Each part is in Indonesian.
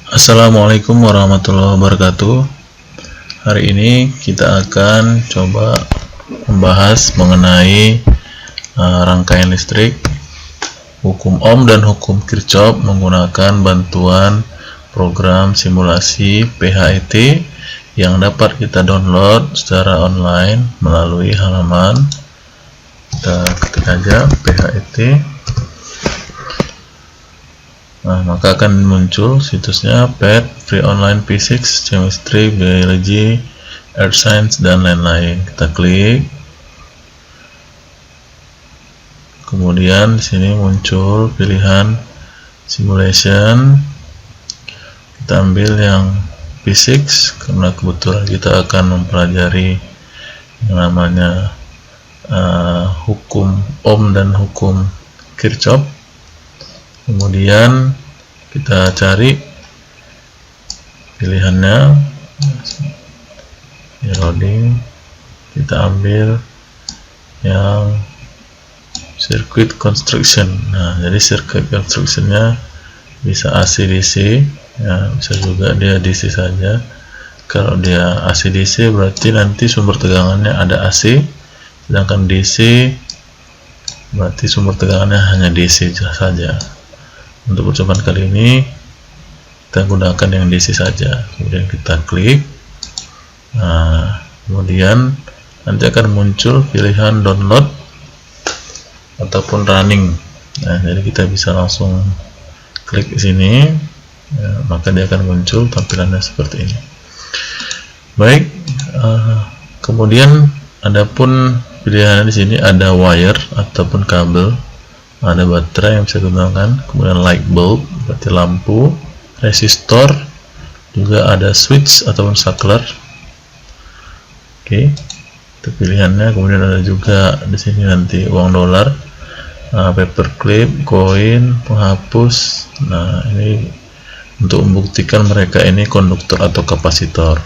Assalamualaikum warahmatullahi wabarakatuh. Hari ini kita akan coba membahas mengenai rangkaian listrik, hukum Ohm dan hukum Kirchhoff menggunakan bantuan program simulasi PHET yang dapat kita download secara online melalui halaman. Kita ketik aja PHET. Maka akan muncul situsnya PHET, Free Online Physics, Chemistry, Biology, Earth Science, dan lain-lain. Kita klik. Kemudian di sini muncul pilihan simulation. Kita ambil yang physics karena kebetulan kita akan mempelajari yang namanya hukum Ohm dan hukum Kirchhoff. Kemudian kita cari pilihannya, loading, kita ambil yang circuit construction. Jadi circuit constructionnya bisa AC DC, ya, bisa juga dia DC saja. Kalau dia AC DC berarti nanti sumber tegangannya ada AC, sedangkan DC berarti sumber tegangannya hanya DC saja. Untuk percobaan kali ini kita gunakan yang DC saja. Kemudian kita klik. Kemudian nanti akan muncul pilihan download ataupun running. Jadi kita bisa langsung klik di sini, maka dia akan muncul tampilannya seperti ini. Baik, kemudian adapun pilihan di sini ada wire ataupun kabel. Ada baterai yang bisa digunakan, kemudian light bulb berarti lampu, resistor, juga ada switch ataupun saklar. Oke, itu pilihannya. Kemudian ada juga di sini nanti uang dolar, paperclip, koin, penghapus. Ini untuk membuktikan mereka ini konduktor atau kapasitor.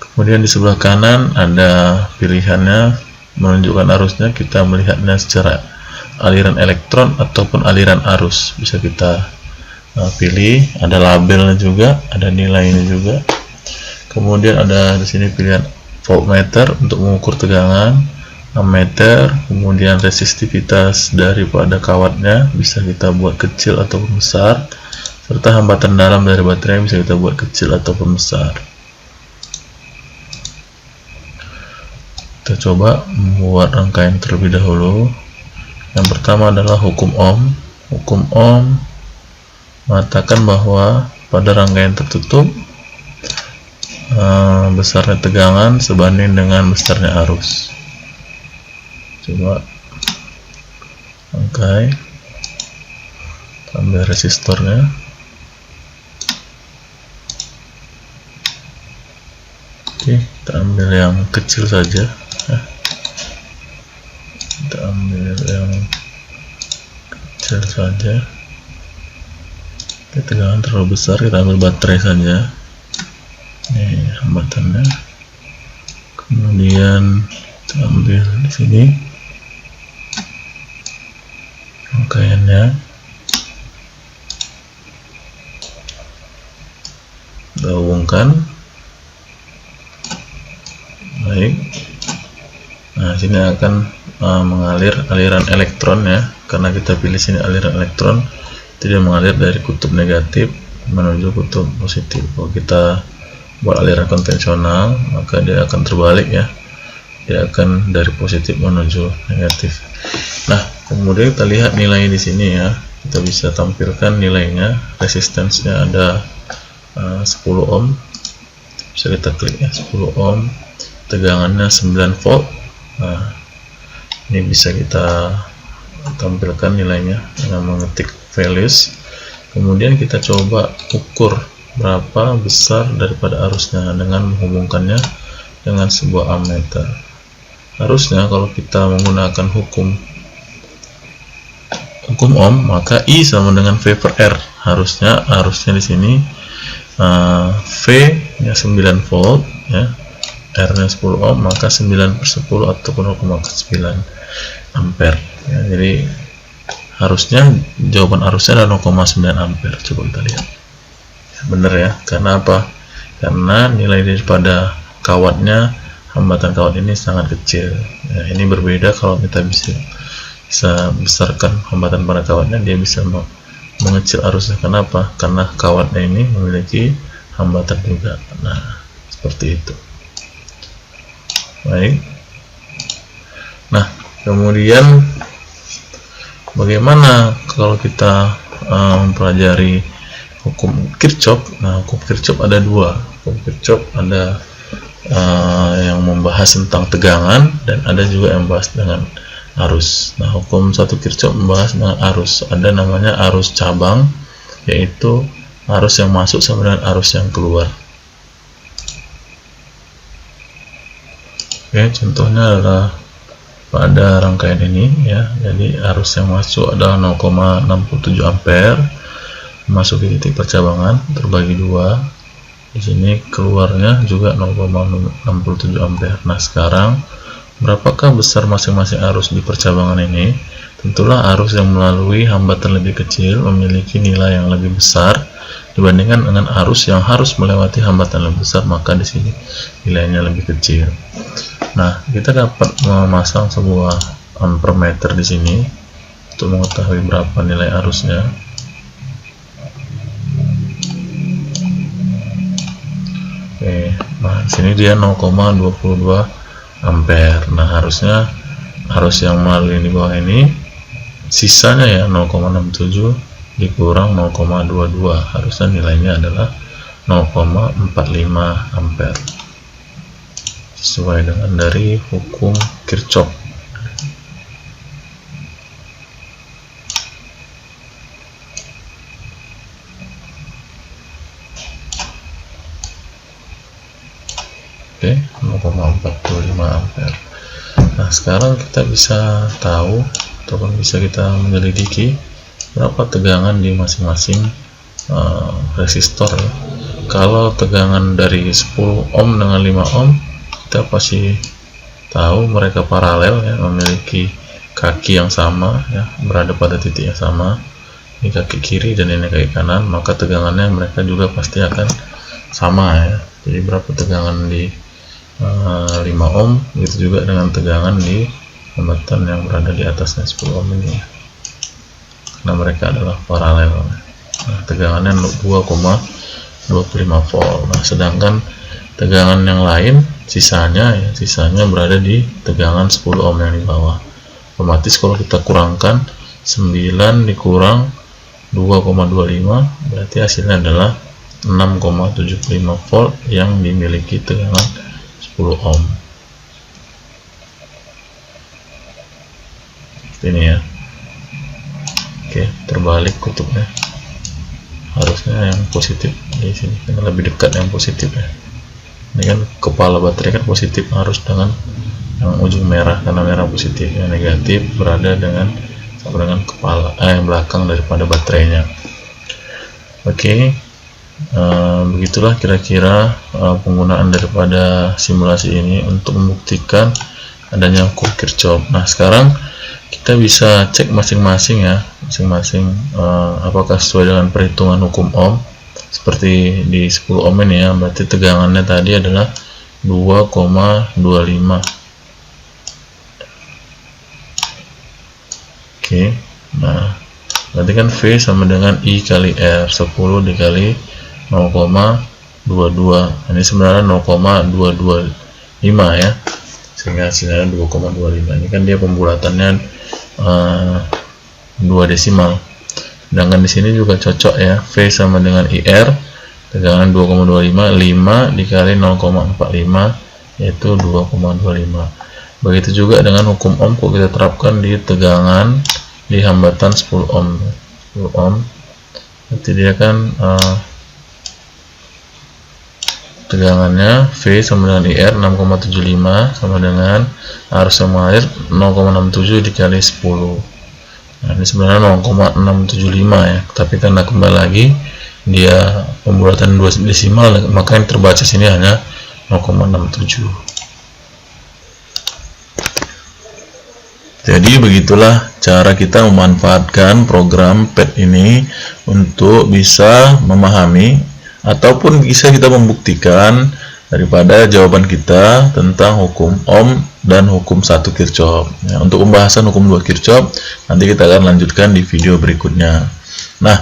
Kemudian di sebelah kanan ada pilihannya menunjukkan arusnya. Kita melihatnya secara aliran elektron ataupun aliran arus, bisa kita pilih. Ada labelnya juga, ada nilainya juga. Kemudian ada di sini pilihan voltmeter untuk mengukur tegangan, ammeter, kemudian resistivitas daripada kawatnya bisa kita buat kecil ataupun besar, serta hambatan dalam dari baterai bisa kita buat kecil ataupun besar. Kita coba membuat rangkaian terlebih dahulu. Yang pertama adalah hukum Ohm. Hukum Ohm mengatakan bahwa pada rangkaian tertutup besarnya tegangan sebanding dengan besarnya arus. Coba rangkai, ambil resistornya. Oke, kita ambil yang kecil saja. Kita ambil yang kecil saja. Tegangan terlalu besar, kita ambil baterai saja. Ini hambatannya. Kemudian kita ambil di sini rangkaiannya. Kita hubungkan. Baik. Sini akan mengalir aliran elektron, ya, karena kita pilih sini aliran elektron, tidak mengalir dari kutub negatif menuju kutub positif. Kalau kita buat aliran konvensional, maka dia akan terbalik, ya, dia akan dari positif menuju negatif. Kemudian kita lihat nilai di sini, ya, kita bisa tampilkan nilainya. Resistensinya ada 10 ohm, bisa kita klik, ya, 10 ohm, tegangannya 9 volt. Ini bisa kita tampilkan nilainya dengan mengetik values. Kemudian kita coba ukur berapa besar daripada arusnya dengan menghubungkannya dengan sebuah ammeter. Harusnya kalau kita menggunakan hukum Ohm, maka I sama dengan V per R. Harusnya di sini V nya 9 volt, ya, R nya 10 ohm, maka 9 per 10 ataupun 0,9 ampere, ya. Jadi harusnya jawaban arusnya adalah 0,9 ampere. Coba kita lihat. bener ya. Karena apa? Karena nilai daripada kawatnya, hambatan kawat ini sangat kecil. Nah, ini berbeda kalau kita bisa besarkan hambatan pada kawatnya, dia bisa mengecil arusnya. Kenapa? Karena kawatnya ini memiliki hambatan juga. Nah, seperti itu. Baik. Nah, kemudian bagaimana kalau kita mempelajari hukum Kirchhoff? Nah, hukum Kirchhoff ada dua. Hukum Kirchhoff ada yang membahas tentang tegangan, dan ada juga yang membahas dengan arus. Nah, hukum satu Kirchhoff membahas dengan arus. Ada namanya arus cabang, yaitu arus yang masuk sama dengan arus yang keluar. Oke, contohnya adalah pada rangkaian ini ya. Jadi arus yang masuk adalah 0,67 ampere, memasuki titik percabangan terbagi dua. Di sini keluarnya juga 0,67 ampere. Nah, sekarang berapakah besar masing-masing arus di percabangan ini? Tentulah arus yang melalui hambatan lebih kecil memiliki nilai yang lebih besar dibandingkan dengan arus yang harus melewati hambatan lebih besar, maka di sini nilainya lebih kecil. Nah, kita dapat memasang sebuah ampermeter di sini untuk mengetahui berapa nilai arusnya. Oke, nah di sini dia 0,22 ampere. Nah, harusnya arus yang melalui di bawah ini sisanya ya 0,67 dikurang 0,22, harusnya nilainya adalah 0,45 ampere sesuai dengan dari hukum Kirchhoff. Oke, 0,45 ampere. Nah, sekarang kita bisa tahu ataupun bisa kita menyelidiki berapa tegangan di masing-masing resistor ya. Kalau tegangan dari 10 ohm dengan 5 ohm, kita pasti tahu mereka paralel ya, memiliki kaki yang sama ya, berada pada titik yang sama. Ini kaki kiri dan ini kaki kanan, maka tegangannya mereka juga pasti akan sama ya. Jadi berapa tegangan di 5 ohm, itu juga dengan tegangan di hambatan yang berada di atasnya 10 ohm ini ya. Karena mereka adalah paralel. Nah, tegangannya 2,25 volt. Nah, sedangkan tegangan yang lain sisanya berada di tegangan 10 ohm yang di bawah. Otomatis kalau kita kurangkan 9 dikurang 2,25, berarti hasilnya adalah 6,75 volt yang dimiliki tegangan 10 ohm. Seperti ini ya. Oke, terbalik kutubnya. Harusnya yang positif di sini, karena lebih dekat yang positif ya. Ini kan kepala baterai kan positif, harus dengan yang ujung merah, karena merah positif. Yang negatif berada sama dengan kepala yang belakang daripada baterainya. Oke. Begitulah kira-kira penggunaan daripada simulasi ini untuk membuktikan adanya hukum Kirchhoff. Nah, sekarang kita bisa cek masing-masing ya, apakah sesuai dengan perhitungan hukum ohm. Seperti di 10 ohm ini ya, berarti tegangannya tadi adalah 2,25. Oke, nah berarti kan V sama dengan I kali R, 10 dikali 0,22. Ini sebenarnya 0,225 ya, sehingga hasilnya 2,25. Ini kan dia pembulatannya 2 desimal. Sedangkan di sini juga cocok ya, V sama dengan IR, tegangan 2,25, 5 dikali 0,45 yaitu 2,25. Begitu juga dengan hukum ohm, kalau kita terapkan di tegangan di hambatan 10 ohm. 10 ohm nanti dia kan tegangannya V sama dengan IR 6,75 sama dengan arus yang mengalir 0,67 dikali 10. Nah, ini sebenarnya 0,675 ya, tapi karena kembali lagi dia pembulatan 2 desimal, maka yang terbaca sini hanya 0,67. Jadi begitulah cara kita memanfaatkan program PET ini untuk bisa memahami ataupun bisa kita membuktikan daripada jawaban kita tentang hukum Ohm dan hukum 1 Kirchhoff. Ya, untuk pembahasan hukum 2 Kirchhoff nanti kita akan lanjutkan di video berikutnya. Nah,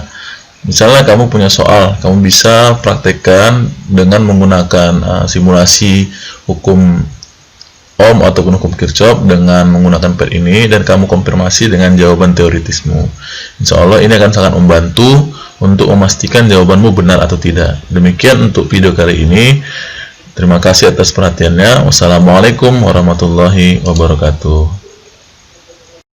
misalnya kamu punya soal, kamu bisa praktekkan dengan menggunakan simulasi hukum Ohm ataupun hukum Kirchhoff dengan menggunakan pad ini, dan kamu konfirmasi dengan jawaban teoritismu. Insya Allah ini akan sangat membantu untuk memastikan jawabanmu benar atau tidak. Demikian untuk video kali ini. Terima kasih atas perhatiannya. Wassalamualaikum warahmatullahi wabarakatuh.